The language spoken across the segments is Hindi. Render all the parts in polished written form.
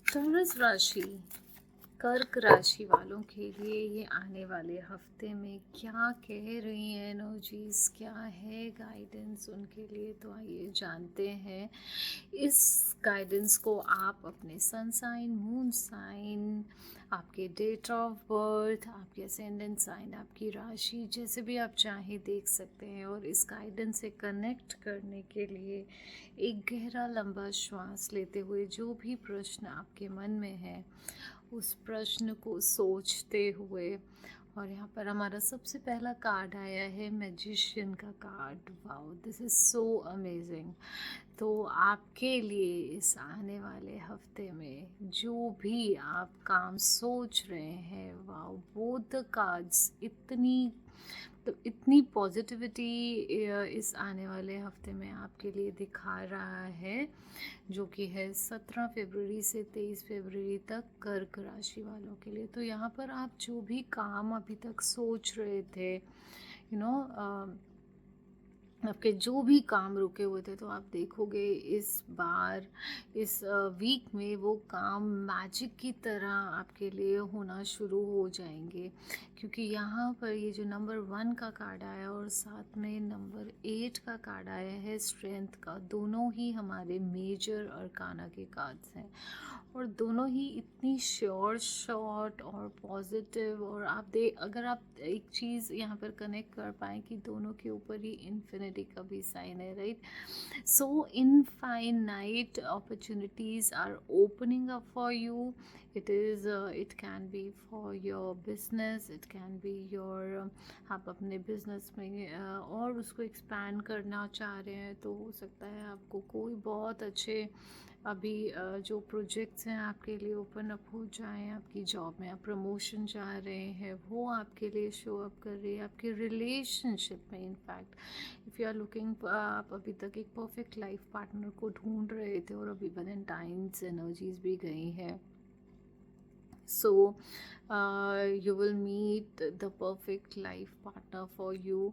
धनुष राशि, कर्क राशि वालों के लिए ये आने वाले हफ्ते में क्या कह रही हैं एनर्जीज, क्या है गाइडेंस उनके लिए, तो आइए जानते हैं। इस गाइडेंस को आप अपने सन साइन, मून साइन, आपके डेट ऑफ बर्थ, आपके असेंडेंट साइन, आपकी राशि, जैसे भी आप चाहें देख सकते हैं। और इस गाइडेंस से कनेक्ट करने के लिए एक गहरा लंबा श्वास लेते हुए जो भी प्रश्न आपके मन में है उस प्रश्न को सोचते हुए, और यहाँ पर हमारा सबसे पहला कार्ड आया है मैजिशियन का card. Wow, this is so amazing. तो आपके लिए इस आने वाले हफ्ते में जो भी आप काम सोच रहे हैं, वाओ, बोथ द कार्ड्स इतनी पॉजिटिविटी इस आने वाले हफ्ते में आपके लिए दिखा रहा है, जो कि है 17 फरवरी से 23 फरवरी तक कर्क राशि वालों के लिए। तो यहाँ पर आप जो भी काम अभी तक सोच रहे थे, आपके जो भी काम रुके हुए थे, तो आप देखोगे इस बार इस वीक में वो काम मैजिक की तरह आपके लिए होना शुरू हो जाएंगे। क्योंकि यहाँ पर ये जो नंबर 1 का कार्ड आया और साथ में नंबर 8 का कार्ड आया है स्ट्रेंथ का, दोनों ही हमारे मेजर अरकाना के कार्ड्स हैं। और दोनों ही इतनी श्योर शॉट और पॉजिटिव, और अगर आप एक चीज़ यहाँ पर कनेक्ट कर पाएँ कि दोनों के ऊपर ही इन्फिनिटी का भी साइन है, right. So infinite opportunities are opening up for you. It can be for your business, it can be your, आप अपने बिजनेस में और उसको एक्सपैंड करना चाह रहे हैं, तो हो सकता है आपको कोई बहुत अच्छे अभी जो प्रोजेक्ट्स हैं आपके लिए ओपन अप हो जाएं। आपकी जॉब में आप प्रमोशन चाह रहे हैं, वो आपके लिए शो अप कर रही है। आपके रिलेशनशिप में in fact if you are looking, आप अभी तक एक परफेक्ट लाइफ पार्टनर को ढूंढ रहे थे और अभी वैलेंटाइन्स एनर्जीज भी गई है। So you will meet the perfect life partner for you,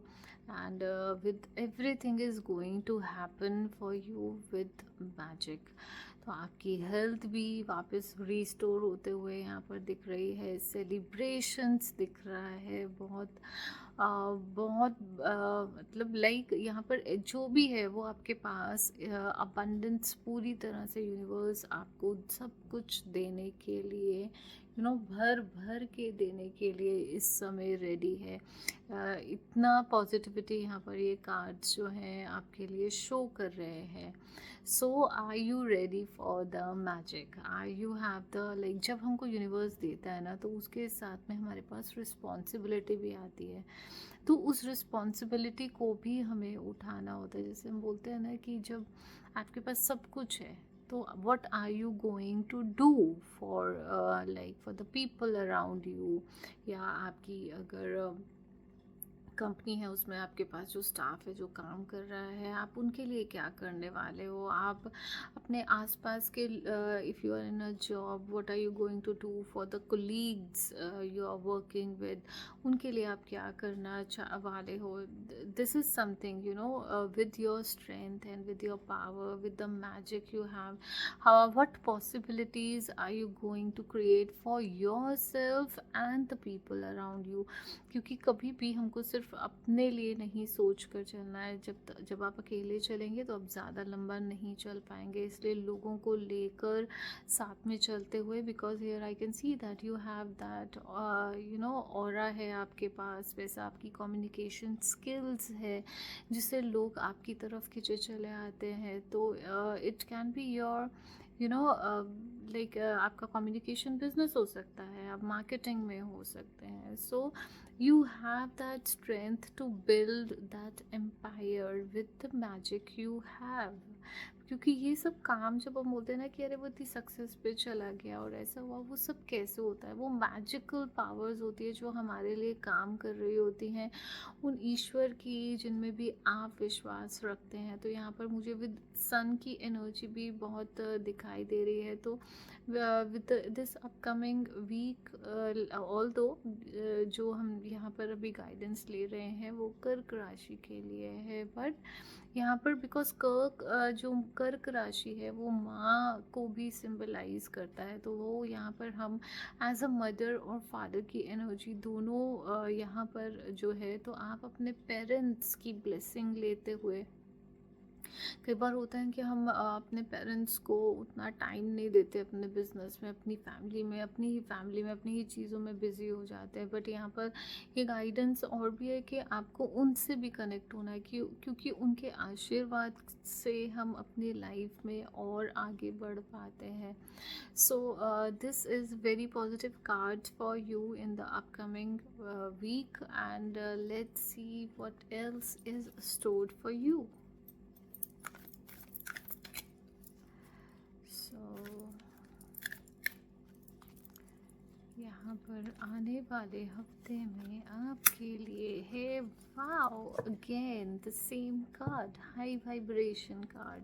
and with everything is going to happen for you with magic. तो आपकी हेल्थ भी वापस रिस्टोर होते हुए यहाँ पर दिख रही है, सेलिब्रेशंस दिख रहा है, बहुत मतलब लाइक यहाँ पर जो भी है वो आपके पास अबंडेंस पूरी तरह से यूनिवर्स आपको सब कुछ देने के लिए, भर भर के देने के लिए इस समय रेडी है। इतना पॉजिटिविटी यहाँ पर ये कार्ड्स जो हैं आपके लिए शो कर रहे हैं। So are you ready for the magic? Are you have the, like जब हमको यूनिवर्स देता है ना, तो उसके साथ में हमारे पास रिस्पॉन्सिबिलिटी भी आती है। तो उस रिस्पॉन्सिबिलिटी को भी हमें उठाना होता है। जैसे हम बोलते हैं ना कि जब आपके पास सब कुछ है, तो what are you going to do for like for the people around you, या आपकी अगर कंपनी है उसमें आपके पास जो स्टाफ है जो काम कर रहा है, आप उनके लिए क्या करने वाले हो? आप अपने आसपास के, if you are in a job, what are you going to do for the colleagues you are working with, उनके लिए आप क्या करना वाले हो? This is something, with your strength and with your power, with the magic you have, what possibilities are you going to create for yourself and the people around you? क्योंकि कभी भी हमको सिर्फ अपने लिए नहीं सोच कर चलना है। जब आप अकेले चलेंगे तो आप ज़्यादा लंबा नहीं चल पाएंगे, इसलिए लोगों को लेकर साथ में चलते हुए, because here I can see that you have that aura है आपके पास, वैसा आपकी कम्युनिकेशन स्किल्स है जिससे लोग आपकी तरफ खिंचे चले आते हैं। तो it can be your, like आपका कम्युनिकेशन बिजनेस हो सकता है, आप मार्केटिंग में हो सकते हैं। सो you have that strength to build that empire with the magic you have। क्योंकि ये सब काम जब हम बोलते हैं ना कि अरे वो इतनी सक्सेस पे चला गया और ऐसा हुआ, वो सब कैसे होता है? वो मैजिकल पावर्स होती है जो हमारे लिए काम कर रही होती हैं, उन ईश्वर की जिनमें भी आप विश्वास रखते हैं। तो यहाँ पर मुझे विद सन की एनर्जी भी बहुत दिखाई दे रही है। तो with this upcoming week, although जो हम यहाँ पर अभी गाइडेंस ले रहे हैं वो कर्क राशि के लिए है, बट यहाँ पर बिकॉज कर्क जो कर्क राशि है वो माँ को भी सिंबलाइज करता है, तो वो यहाँ पर हम एज अ मदर और फादर की एनर्जी दोनों यहाँ पर जो है, तो आप अपने पेरेंट्स की ब्लेसिंग लेते हुए, कई बार होता है कि हम अपने पेरेंट्स को उतना टाइम नहीं देते, अपने बिजनेस में, अपनी फैमिली में, अपनी ही चीज़ों में बिजी हो जाते हैं, बट यहाँ पर ये गाइडेंस और भी है कि आपको उनसे भी कनेक्ट होना है, क्योंकि उनके आशीर्वाद से हम अपनी लाइफ में और आगे बढ़ पाते हैं। So this is very positive card for you in the upcoming week, and let's see what else is stored for you. यहाँ पर आने वाले हफ्ते में आपके लिए है, wow, again the same card, high vibration card.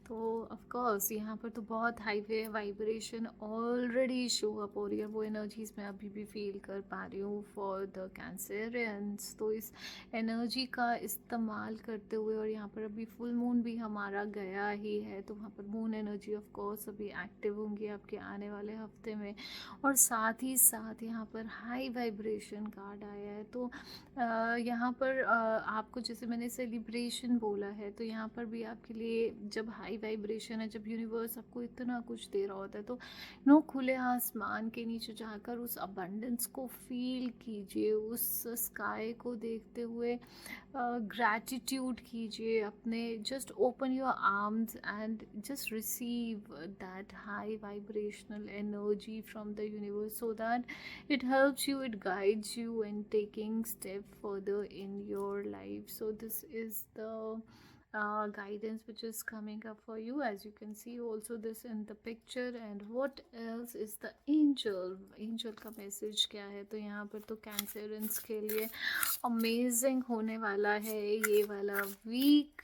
तो ऑफ कोर्स यहाँ पर तो बहुत high vibration already show up हो रही है, वो एनर्जीज मैं अभी भी फील कर पा रही हूँ फॉर द कैंसरियंस। तो इस एनर्जी का इस्तेमाल करते हुए, और यहाँ पर अभी फुल मून भी हमारा गया ही है, तो वहाँ पर मून एनर्जी ऑफ कोर्स अभी एक्टिव होंगी आपके आने वाले हफ्ते में, और साथ ही साथ यहाँ पर हाई वाइब्रेशन कार्ड आया है। तो यहाँ पर आपको, जैसे मैंने सेलिब्रेशन बोला है, तो यहाँ पर भी आपके लिए जब हाई वाइब्रेशन है, जब यूनिवर्स आपको इतना कुछ दे रहा होता है, तो खुले आसमान के नीचे जाकर उस अबंडेंस को फील कीजिए, उस स्काई को देखते हुए ग्रैटिट्यूड कीजिए अपने, just open your arms and just receive that high vibrational energy from the universe, so that it helps you, it guides you in taking step further in your life. So this is the guidance which is coming up for you, as you can see also this in the picture. And what else is the angel का मैसेज क्या है? तो यहाँ पर तो कैंसरियंस के लिए अमेजिंग होने वाला है ये वाला वीक,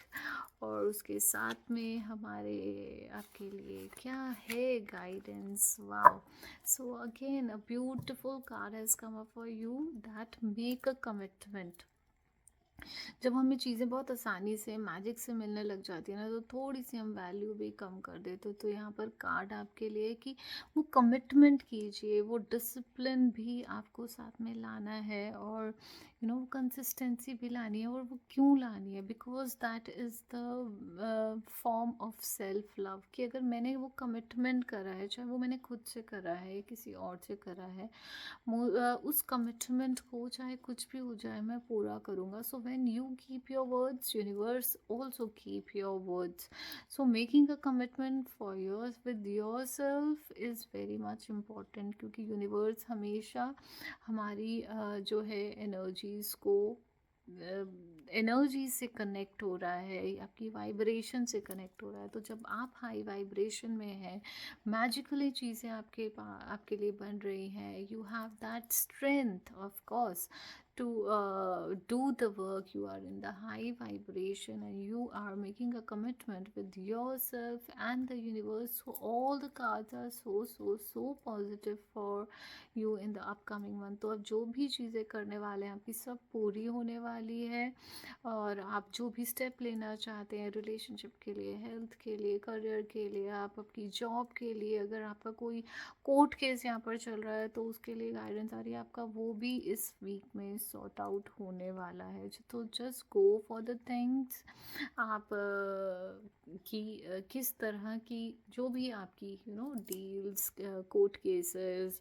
और उसके साथ में हमारे आपके लिए क्या है guidance. Wow, so again a beautiful card has come up for you, that make a commitment. जब हमें चीज़ें बहुत आसानी से मैजिक से मिलने लग जाती है ना, तो थोड़ी सी हम वैल्यू भी कम कर देते, तो यहाँ पर कार्ड आपके लिए कि वो कमिटमेंट कीजिए, वो डिसिप्लिन भी आपको साथ में लाना है, और वो कंसिस्टेंसी भी लानी है। और वो क्यों लानी है? Because that is the form of self love, कि अगर मैंने वो कमिटमेंट करा है, चाहे वो मैंने खुद से करा है, किसी और से करा है, उस कमिटमेंट को चाहे कुछ भी हो जाए मैं पूरा करूँगा। So when you keep your words, universe also keep your words. So making a commitment for yours with your self is very much important, क्योंकि यूनिवर्स हमेशा हमारी जो है एनर्जीज़ को, एनर्जी से कनेक्ट हो रहा है, आपकी वाइब्रेशन से कनेक्ट हो रहा है। तो जब आप हाई वाइब्रेशन में हैं, मैजिकली चीज़ें आपके लिए बन रही हैं, you have that strength of course to do the work. You are in the high vibration and you are making a commitment with yourself and the universe. So all the cards are so positive for you in the upcoming month. तो अब जो भी चीज़ें करने वाले हैं आपकी सब पूरी होने वाली है, और आप जो भी स्टेप लेना चाहते हैं रिलेशनशिप के लिए, हेल्थ के लिए, करियर के लिए, आप अपनी जॉब के लिए, अगर आपका कोई कोर्ट केस यहाँ पर चल रहा है तो उसके लिए गाइडेंस आ रही है, आपका वो भी इस वीक में सॉर्ट आउट होने वाला है। तो just go for the things. आप किस तरह की जो भी आपकी डील्स, कोर्ट केसेस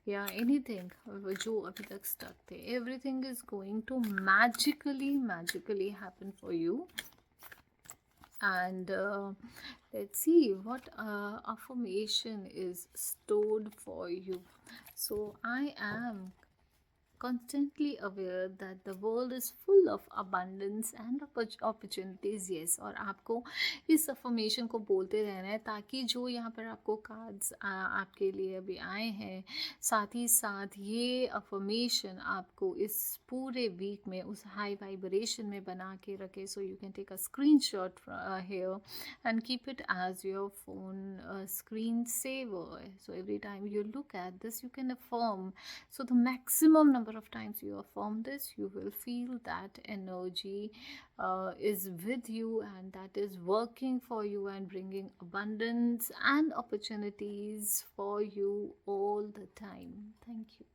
या एनीथिंग जो अभी तक स्टक थे, everything is going to magically happen for you. And let's see what affirmation is stored for you. So I am constantly aware that the world is full of abundance and opportunities. Yes, और आपको इस अफर्मेशन को बोलते रहना है, ताकि जो यहाँ पर आपको कार्ड्स आपके लिए अभी आए हैं, साथ ही साथ ये अफर्मेशन आपको इस पूरे वीक में उस हाई वाइब्रेशन में बना के रखे. So you can take a screenshot here and keep it as your phone screen saver. So every time you look at this, you can affirm. So the maximum number of times you affirm this, you will feel that energy is with you, and that is working for you and bringing abundance and opportunities for you all the time. Thank you.